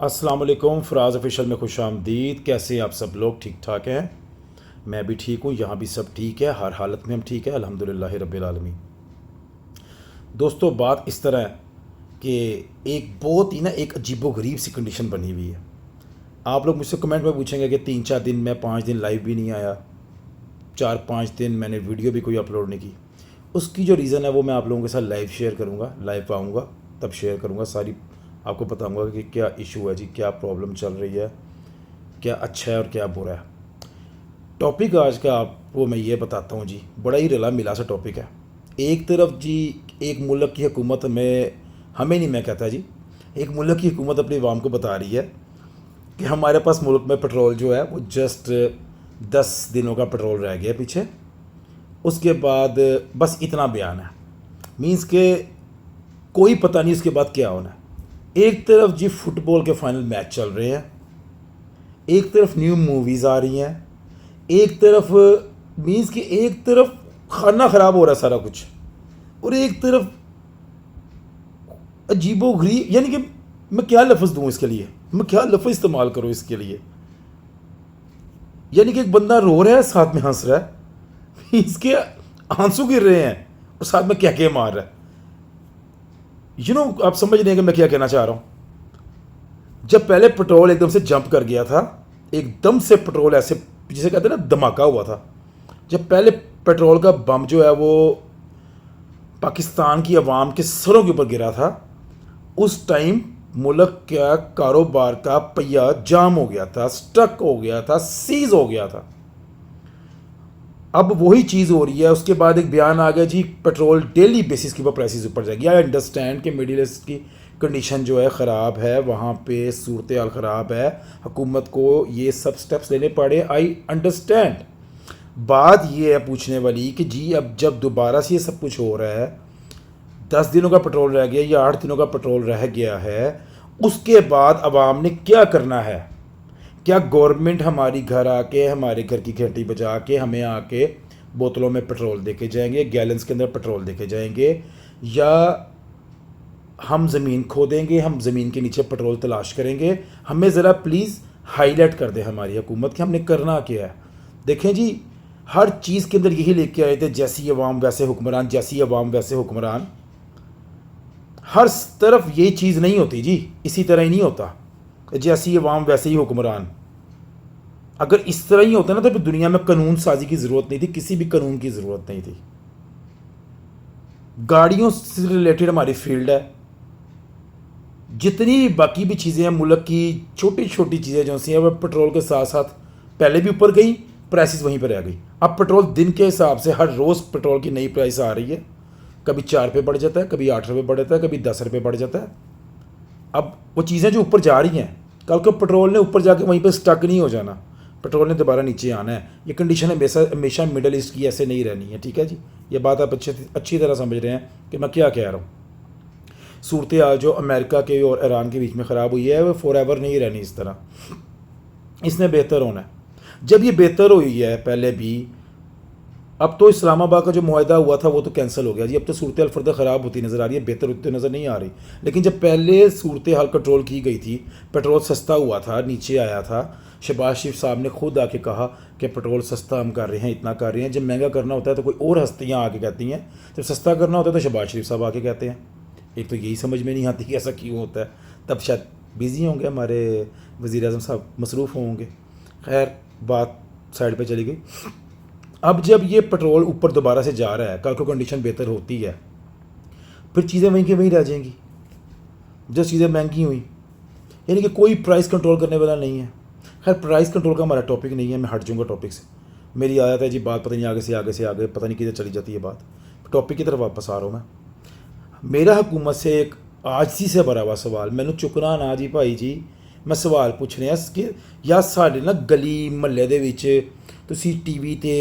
अस्सलाम वालेकुम। फ़राज़ ऑफिशियल में खुश आमदीद। कैसे हैं आप सब लोग? ठीक ठाक हैं? मैं भी ठीक हूँ, यहाँ भी सब ठीक है, हर हालत में हम ठीक है, अल्हम्दुलिल्लाह रब्बिल आलमीन। दोस्तों, बात इस तरह है कि एक बहुत ही ना एक अजीबोगरीब सी कंडीशन बनी हुई है। आप लोग मुझसे कमेंट में पूछेंगे कि 3-4 दिन में 5 दिन लाइव भी नहीं आया, 4-5 दिन मैंने वीडियो भी कोई अपलोड नहीं की। उसकी जो रीज़न है वो मैं आप लोगों के साथ लाइव शेयर करूँगा, लाइव आऊँगा तब शेयर करूँगा, सारी आपको बताऊँगा कि क्या इशू है जी, क्या प्रॉब्लम चल रही है, क्या अच्छा है और क्या बुरा है। टॉपिक आज का आपको मैं ये बताता हूँ जी, बड़ा ही रला मिला सा टॉपिक है। एक तरफ जी एक मुल्क की हुकूमत हमें नहीं, मैं कहता जी, एक मुल्क की हुकूमत अपनी अवाम को बता रही है कि हमारे पास मुल्क में पेट्रोल जो है वो जस्ट 10 दिनों का पेट्रोल रह गया पीछे। उसके बाद बस इतना बयान है, मींस के कोई पता नहीं उसके बाद क्या होना है। एक तरफ जी फुटबॉल के फाइनल मैच चल रहे हैं, एक तरफ न्यू मूवीज़ आ रही हैं, एक तरफ मींस कि एक तरफ खाना ख़राब हो रहा है सारा कुछ, और एक तरफ अजीबो गरीब, यानी कि मैं क्या लफ्ज़ दूँ इसके लिए, मैं क्या लफ्ज़ इस्तेमाल करूँ इसके लिए। यानी कि एक बंदा रो रहा है, साथ में हंस रहा है, इसके आंसू गिर रहे हैं और साथ में क्या क्या मार रहा है। आप समझ रहे हैं कि मैं क्या कहना चाह रहा हूँ। जब पहले पेट्रोल एकदम से जंप कर गया था, एकदम से पेट्रोल ऐसे जिसे कहते हैं ना धमाका हुआ था, जब पहले पेट्रोल का बम जो है वो पाकिस्तान की आवाम के सरों के ऊपर गिरा था, उस टाइम मुल्क का कारोबार का पहिया जाम हो गया था, स्टक हो गया था, सीज हो गया था। अब वही चीज़ हो रही है। उसके बाद एक बयान आ गया जी पेट्रोल डेली बेसिस के ऊपर प्राइसेस ऊपर जाएगी। आई अंडरस्टैंड कि मिडिल ईस्ट की कंडीशन जो है ख़राब है, वहाँ पे सूरत हाल ख़राब है, हुकूमत को ये सब स्टेप्स लेने पड़े, आई अंडरस्टैंड। बात ये है पूछने वाली कि जी अब जब दोबारा से ये सब कुछ हो रहा है, 10 दिनों का पेट्रोल रह गया या 8 दिनों का पेट्रोल रह गया है, उसके बाद अवाम ने क्या करना है? क्या गवर्नमेंट हमारी घर आके, हमारे घर की घंटी बजा के हमें आके बोतलों में पेट्रोल देके जाएंगे, गैलन्स के अंदर पेट्रोल देके जाएंगे, या हम ज़मीन खोदेंगे, हम ज़मीन के नीचे पेट्रोल तलाश करेंगे? हमें ज़रा प्लीज़ हाईलाइट कर दे हमारी हुकूमत कि हमने करना क्या है। देखें जी, हर चीज़ के अंदर यही लेके आए थे, जैसी अवाम वैसे हुक्मरान, जैसी अवाम वैसे हुक्मरान। हर तरफ ये चीज़ नहीं होती जी, इसी तरह ही नहीं होता, जैसी अवाम वैसे ही हुक्मरान। अगर इस तरह ही होता ना तो फिर दुनिया में कानून साजी की ज़रूरत नहीं थी, किसी भी कानून की ज़रूरत नहीं थी। गाड़ियों से रिलेटेड हमारी फील्ड है, जितनी बाकी भी चीज़ें हैं मुल्क की, छोटी छोटी चीज़ें जो सी हैं वह पेट्रोल के साथ साथ पहले भी ऊपर गई, प्राइसेस वहीं पर रह गई। अब पेट्रोल दिन के हिसाब से हर रोज़ पेट्रोल की नई प्राइस आ रही है, कभी 4 रुपये बढ़ जाता है, कभी 8 रुपये बढ़ जाता है, कभी 10 रुपये बढ़ जाता है। अब वो चीज़ें जो ऊपर जा रही हैं, कल को पेट्रोल ने ऊपर जाके वहीं पर स्टक नहीं हो जाना, पेट्रोल ने दोबारा नीचे आना है। ये कंडीशन हमेशा हमेशा मिडल ईस्ट की ऐसे नहीं रहनी है, ठीक है जी। ये बात आप अच्छी तरह समझ रहे हैं कि मैं क्या कह रहा हूँ। सूरत हाल जो अमेरिका के और ईरान के बीच में ख़राब हुई है वो फॉर एवर नहीं रहनी इस तरह, इसने बेहतर होना है। जब ये बेहतर हुई है पहले भी, अब तो इस्लामाबाद का जो मुआहदा हुआ था वो तो कैंसिल हो गया जी। अब तो सूरत हाल फर्दर ख़राब होती नज़र आ रही है, बेहतर होती तो नज़र नहीं आ रही। लेकिन जब पहले सूरत हाल कंट्रोल की गई थी, पेट्रोल सस्ता हुआ था, नीचे आया था, शहबाज शरीफ साहब ने खुद आके कहा कि पेट्रोल सस्ता हम कर रहे हैं, इतना कर रहे हैं। जब महंगा करना होता है तो कोई और हस्तियाँ आके कहती हैं, जब सस्ता करना होता है तो शहबाज शरीफ साहब आके कहते हैं। एक तो यही समझ में नहीं आती कि ऐसा क्यों होता है। तब शायद बिज़ी होंगे हमारे वज़ीर आज़म साहब, मसरूफ़ होंगे। खैर, बात साइड पे चली गई। अब जब ये पेट्रोल ऊपर दोबारा से जा रहा है, कल को कंडीशन बेहतर होती है, फिर चीज़ें वहीं की वहीं रह जाएंगी जो चीज़ें महंगी हुई। यानी कि कोई प्राइस कंट्रोल करने वाला नहीं है। खैर, प्राइस कंट्रोल का हमारा टॉपिक नहीं है, मैं हट जाऊँगा टॉपिक से। मेरी आदत है जी, बात पता नहीं आगे पता नहीं किधर चली जाती है बात। टॉपिक की तरफ वापस आ रहा हूँ मैं। मेरा हुकूमत से एक आजजी से भरा हुआ सवाल, मैनू चुकना ना जी भाई जी, मैं सवाल पूछ रहा कि या साढ़े ना गली महल्ले दे विच तुसी टीवी ते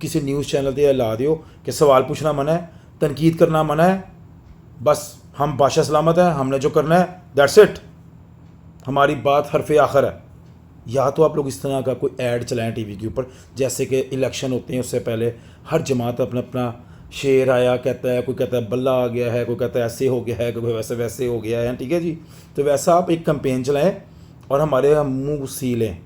किसी न्यूज़ चैनल ते ला दिओ कि सवाल पूछना मना है, तनकीद करना मना है, बस हम बादशाह सलामत है, हमने जो करना है दैट्स इट, हमारी बात हरफ़े आखिर है। या तो आप लोग इस तरह का कोई ऐड चलाएं टीवी के ऊपर, जैसे कि इलेक्शन होते हैं उससे पहले हर जमात अपना अपना शेर आया कहता है, कोई कहता है बल्ला आ गया है, कोई कहता है ऐसे हो गया है, कोई वैसे वैसे हो गया है, ठीक है जी। तो वैसा आप एक कैंपेन चलाएं और हमारे हम मुंह सी लें,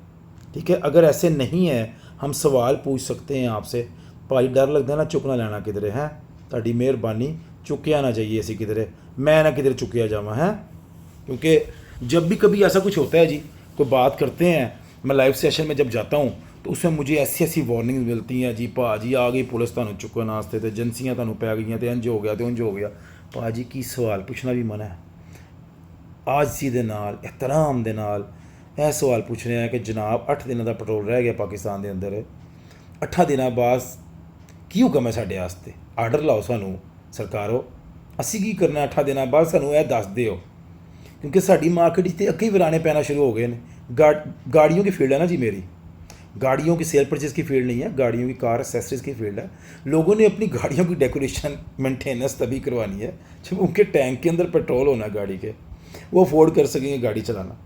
ठीक है। अगर ऐसे नहीं है हम सवाल पूछ सकते हैं आपसे। भाई डर लगता है ना चुक ना लेना किधरे है, ताड़ी मेहरबानी चुकया ना चाहिए ऐसी किधरे, मैं ना किधरे चुकया जावा है। क्योंकि जब भी कभी ऐसा कुछ होता है जी, कोई बात करते हैं, मैं लाइव सेशन में जब जाता हूँ तो उसमें मुझे ऐसी ऐसी वार्निंग मिलती हैं जी, भाजी आ गई पुलिस तुहानू चुकन वास्ते, तो एजेंसियां तुहानू पै गई, तो इंज हो गया तो इंज हो गया। भाजी की सवाल पूछना भी मना है। आजी दे नाल एहतराम दे नाल ਇਹ सवाल पूछ रहे हैं कि जनाब 8 दिनों का पेट्रोल रह गया पाकिस्तान के अंदर, 8 दिनों बाद की हुक्म है साढ़े वास्ते, आर्डर लाओ सानू सरकारो, असी की करना 8 दिनों बाद सानू यह दस दिओ। क्योंकि साड़ी मार्केट तो अगे वराने पैना शुरू हो गए हैं। गाड़ियों की फील्ड है ना जी मेरी, गाड़ियों की सेल परचेज़ की फील्ड नहीं है, गाड़ियों की कार एक्सेसरीज़ की फील्ड है। लोगों ने अपनी गाड़ियों की डेकोरेशन मेंटेनेंस तभी करवानी है जब उनके टैंक के अंदर पेट्रोल होना गाड़ी के, वो अफोर्ड कर सकेंगे गाड़ी चलाना।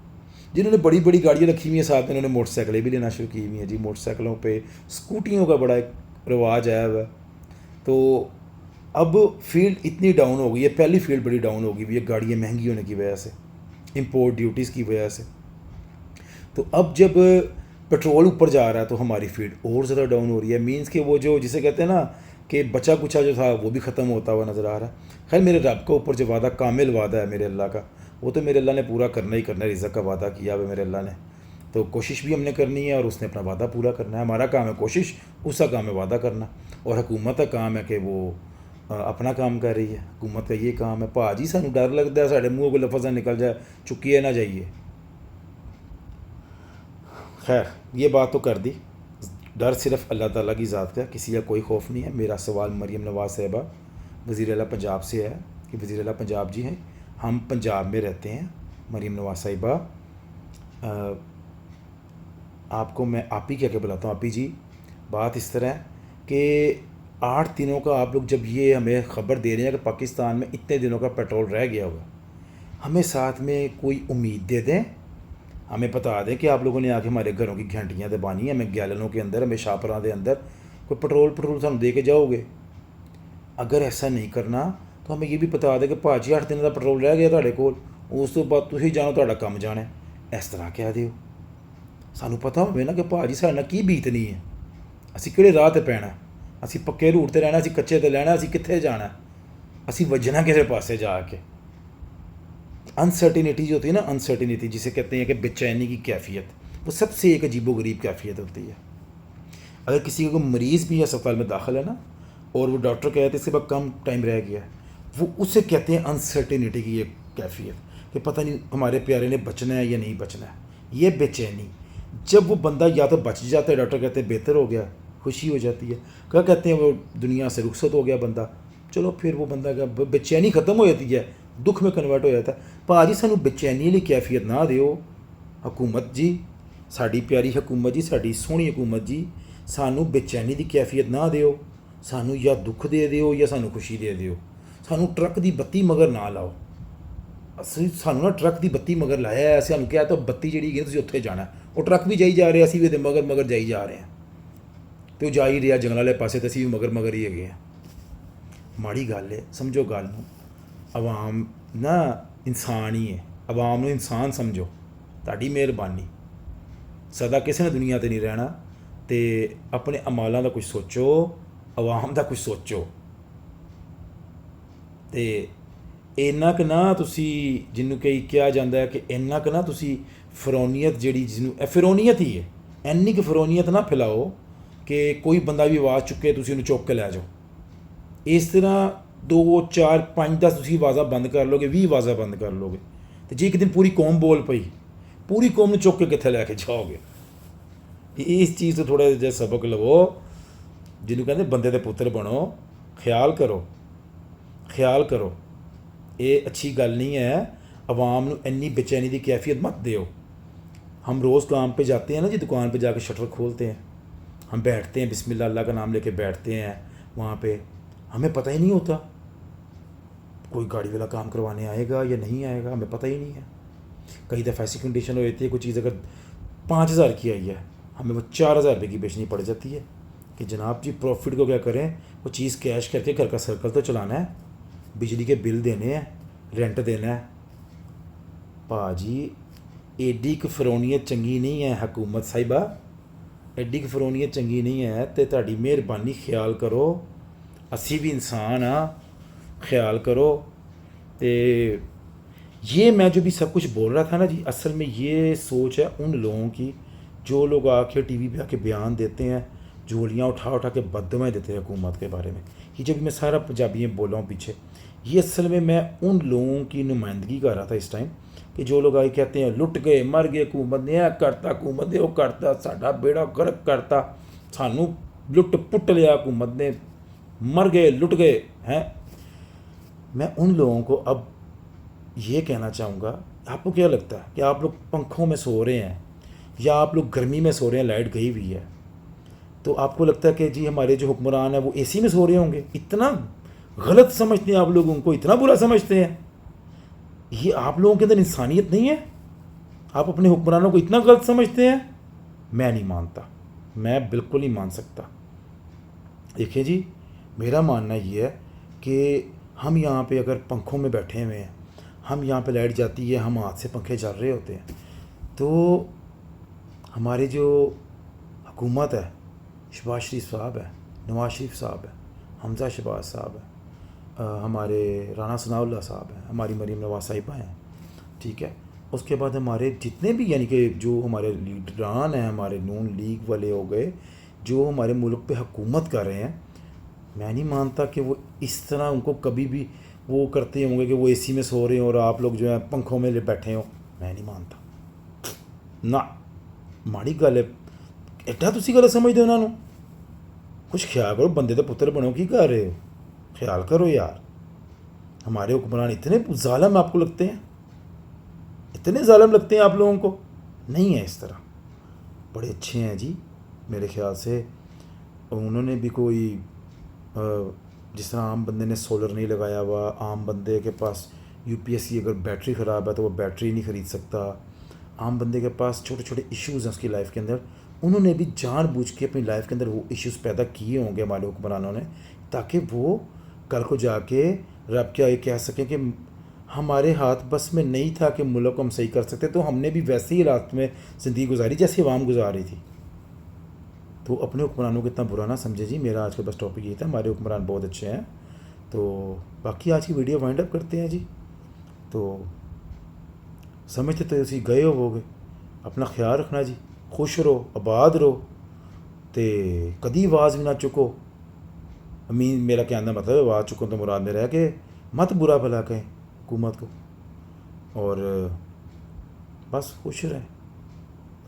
जिन्होंने बड़ी बड़ी गाड़ियाँ रखी हुई हैं साथ में उन्होंने मोटरसाइकिलें भी लेना शुरू की हुई हैं जी, मोटरसाइकिलों पे स्कूटियों का बड़ा एक रिवाज आया हुआ है। तो अब फील्ड इतनी डाउन हो गई है, पहली फील्ड बड़ी डाउन हो गई हुई है गाड़ियाँ महंगी होने की वजह से, इंपोर्ट ड्यूटीज़ की वजह से। तो अब जब पेट्रोल ऊपर जा रहा है तो हमारी फील्ड और ज़्यादा डाउन हो रही है। मीन्स कि वो जो जिसे कहते हैं ना कि बचा कुचा जो था वो भी ख़त्म होता हुआ नज़र आ रहा है। खैर मेरे रब के ऊपर जो वादा कामिल वादा है मेरे अल्लाह का, वो तो मेरे अल्लाह ने पूरा करना ही करना है। रिज़्क़ का वादा किया हुआ मेरे अल्लाह ने, तो कोशिश भी हमने करनी है और उसने अपना वादा पूरा करना है। हमारा काम है कोशिश, उसका काम है वादा करना। और हुकूमत का काम है कि वो अपना काम कर रही है। हुकूमत का ये काम है। भाजी सानू डर लगता है साढ़े मूँह को लफज ना निकल जाए, चुकिए ना जाइए। खैर ये बात तो कर दी, डर सिर्फ अल्लाह ताला की ज़ात का, किसी का कोई खौफ नहीं है। मेरा सवाल मरीम नवाज़ साहिबा वज़ीर आला पंजाब से है कि वज़ीर आला पंजाब जी हैं, हम पंजाब में रहते हैं। मरीम नवाज़ साहिबा आपको मैं आप ही कह के बुलाता हूँ। आप ही जी, बात इस तरह है कि 8 दिनों का आप लोग जब ये हमें ख़बर दे रहे हैं कि पाकिस्तान में इतने दिनों का पेट्रोल रह गया हुआ, हमें साथ में कोई उम्मीद दे दें, हमें बता दें कि आप लोगों ने आके हमारे घरों की घंटियाँ दबानी है, हमें गैलनों के अंदर, हमें शापरां के अंदर कोई पेट्रोल सानू दे के जाओगे। अगर ऐसा नहीं करना तो हमें ये भी बता दें कि भाजी 8 दिनों का पेट्रोल रह गया तुहाडे कोल, उस तो बाद तुसीं जानो तुहाडा काम जाना है। इस तरह कह दिओ, सानू पता होवे ना कि भाजी साडे नाल की बीतनी है, असीं किहड़े राह ते पैना, असीं पक्के रूट ते रहना, असीं कच्चे ते लैना, असीं कित्थे जाना, असीं वजना किसे पासे जाके। अनसर्टिनिटी जो होती है ना, अनसर्टिनिटी जिसे कहते हैं कि बेचैनी की कैफियत, वो सबसे एक अजीबोगरीब कैफियत होती है। अगर किसी को मरीज़ भी अस्पताल में दाखिल है ना और वो डॉक्टर कहते हैं इसके बाद कम टाइम रह गया है, वो उसे कहते हैं अनसर्टिनिटी की ये कैफियत कि पता नहीं हमारे प्यारे ने बचना है या नहीं बचना है। ये बेचैनी, जब वो बंदा या तो बच जाता है, डॉक्टर कहते हैं बेहतर हो गया, खुशी हो जाती है। क्या कहते हैं वो दुनिया से रुखसत हो गया बंदा, चलो फिर वो बंदा का बेचैनी ख़त्म हो जाती है, दुख में कन्वर्ट हो जाता है। भाजी सानू बेचैनी वाली कैफियत ना दिओ हुकूमत जी, साड़ी प्यारी हुकूमत जी, साड़ी सोहनी हुकूमत जी, सानू बेचैनी की कैफियत ना दिओ। सानू या दुख दे दिओ या सानू खुशी दे दिओ। सानू ट्रक की बत्ती मगर ना लाओ। ਅਸੀਂ ਸਾਨੂੰ ना ट्रक की बत्ती मगर लाया है, ਸਾਨੂੰ ਕਿਹਾ तो बत्ती जी है तुम उत्थे जाना, वो ट्रक भी जाई जा रहे, असी भी तो मगर मगर जाई जा रहे हैं, तो जा ही रहा जंगल वाले पासे, तो असी भी मगर मगर ही है। माड़ी गल है, समझो गल नूं। आवाम ना इंसान ही है, आवाम नूं इंसान समझो, ताड़ी मेहरबानी। सदा किसी ने दुनिया ते नहीं रहना, तो अपने अमालों का कुछ सोचो, आवाम का कुछ सोचो। तो इन्ना क ना तुसी जिन्हों कई कहा जाता है कि इन्ना क ना तुसी फिरौनीयत जी जिन्हों फिरौनीयत ही है, इन्नी क फिरौनीयत ना फैलाओ कि कोई बंदा भी आवाज़ चुके तुसी उन्हें चुक के लै जाओ। इस तरह 2 4 5 10 तुसी आवाज़ा बंद कर लोगे, 20 आवाज़ा बंद कर लोगे, तो जे एक दिन पूरी कौम बोल पई, पूरी कौम ने चुक के कित्थे लैके जाओगे। इस चीज़ तो थोड़ा जिहा सबक लवो, जिन्हों कहते बंदे दे पुत्र बनो, ख्याल करो, ख्याल करो। ये अच्छी गल नहीं है। अवाम नूं इन्नी बेचैनी की कैफियत मत दिओ। हम रोज़ काम पे जाते हैं ना जी, दुकान पे जाके शटर खोलते हैं, हम बैठते हैं, बिस्मिल्लाह अल्लाह का नाम लेके बैठते हैं वहाँ पे, हमें पता ही नहीं होता कोई गाड़ी वाला काम करवाने आएगा या नहीं आएगा, हमें पता ही नहीं है। कई दफ़ा ऐसी कंडीशन हो जाती है, कोई चीज़ अगर 5,000 की आई है, हमें वो 4,000 रुपये की बेचनी पड़ जाती है कि जनाब जी प्रॉफिट को क्या करें, वो चीज़ कैश करके घर का सर्कल तो चलाना है, बिजली के बिल देने हैं, रेंट देना है। भाजी एडी कफरोनीयत चंगी नहीं है हुकूमत साहिबा, एडी कफरोनीयत चंगी नहीं है तो तुहाडी मेहरबानी ख्याल करो, असी भी इंसान हाँ, ख्याल करो। तो ये मैं जो भी सब कुछ बोल रहा था ना जी, असल में ये सोच है उन लोगों की जो लोग आके टीवी पे आके बयान देते हैं, झोलियाँ उठा उठा के बददुआएं देते हैं हुकूमत के बारे में। ये जो भी मैं सारा पंजाबी में बोला हूँ पीछे, ये असल में मैं उन लोगों की नुमाइंदगी कर रहा था इस टाइम कि जो लोग आए कहते हैं लुट गए मर गए, हुकूमत ने यह करता, हुकूमत ने वो करता, साडा बेड़ा गर्क करता, सानू लुट पुट लिया हुकूमत ने, मर गए लुट गए हैं। मैं उन लोगों को अब ये कहना चाहूँगा, आपको क्या लगता है कि आप लोग पंखों में सो रहे हैं या आप लोग गर्मी में सो रहे हैं, लाइट गई हुई है, तो आपको लगता है कि जी हमारे जो हुक्मरान हैं वो एसी में सो रहे होंगे? इतना गलत समझते हैं आप लोग उनको, इतना बुरा समझते हैं। ये आप लोगों के अंदर इंसानियत नहीं है? आप अपने हुक्मरानों को इतना गलत समझते हैं? मैं नहीं मानता, मैं बिल्कुल नहीं मान सकता। देखिए जी, मेरा मानना ये है कि हम यहाँ पे अगर पंखों में बैठे हुए हैं, हम यहाँ पे लाइट जाती है, हम हाथ से पंखे चल रहे होते हैं, तो हमारे जो हुकूमत है, शहबाज शरीफ साहब है, नवाज शरीफ साहब है, हमजा शहबाज साहब है, हमारे राना सनाउल्लाह साहब हैं, हमारी मरीम नवाज साहिबा हैं, ठीक है। उसके बाद हमारे जितने भी यानी कि जो हमारे लीडरान हैं, हमारे नून लीग वाले हो गए, जो हमारे मुल्क पे हुकूमत कर रहे हैं, मैं नहीं मानता कि वो इस तरह उनको कभी भी वो करते होंगे कि वो एसी में सो रहे हैं और आप लोग जो है पंखों में बैठे हो। मैं नहीं मानता ना, माड़ी गल है। एड्डा तुसी गलत समझदे हो उन्होंने? कुछ ख्याल करो, बंदे तो पुत्र बनो, की कर रहे हो? ख्याल करो यार। हमारे हुक्मरान इतने जालिम आपको लगते हैं? इतने जालिम लगते हैं आप लोगों को? नहीं है इस तरह, बड़े अच्छे हैं जी मेरे ख्याल से। उन्होंने भी कोई जिस तरह आम बंदे ने सोलर नहीं लगाया हुआ, आम बंदे के पास यूपीएस की अगर बैटरी ख़राब है तो वो बैटरी नहीं ख़रीद सकता, आम बंदे के पास छोटे छोटे इश्यूज़ हैं उसकी लाइफ के अंदर, उन्होंने भी जानबूझ के अपनी लाइफ के अंदर वो इश्यूज़ पैदा किए होंगे हमारे हुक्मरानों ने, ताकि वो कल को जाके रब क्या ये कह सकें कि हमारे हाथ बस में नहीं था कि मुल्क को हम सही कर सकते, तो हमने भी वैसे ही हालात में ज़िंदगी गुजारी जैसे आवाम गुजार रही थी। तो अपने हुक्मरानों को इतना बुरा ना समझे जी। मेरा आज का बस टॉपिक ये था, हमारे हुक्मरान बहुत अच्छे हैं। तो बाकी आज की वीडियो वाइंड अप करते हैं जी। तो समझते तो उसी गए होगे, अपना ख्याल रखना जी, खुश रहो, आबाद रहो, तो कदी आवाज़ भी ना चुको। अमीन मेरा कहना मतलब आवाज़ चुको तो मुराद मेरा है कि मत बुरा भला कहें हुकूमत को, और बस खुश रहें।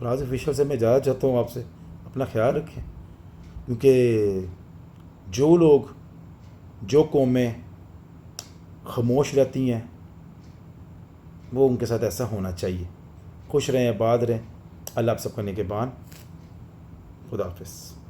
राज ऑफिशियल से मैं इजाज़त चाहता हूँ आपसे, अपना ख्याल रखें, क्योंकि जो लोग, जो कौमें खामोश रहती हैं वो उनके साथ ऐसा होना चाहिए। खुश रहें, आबाद रहें। अल्लाह आप सबका निगहबान। खुदा हाफिज़।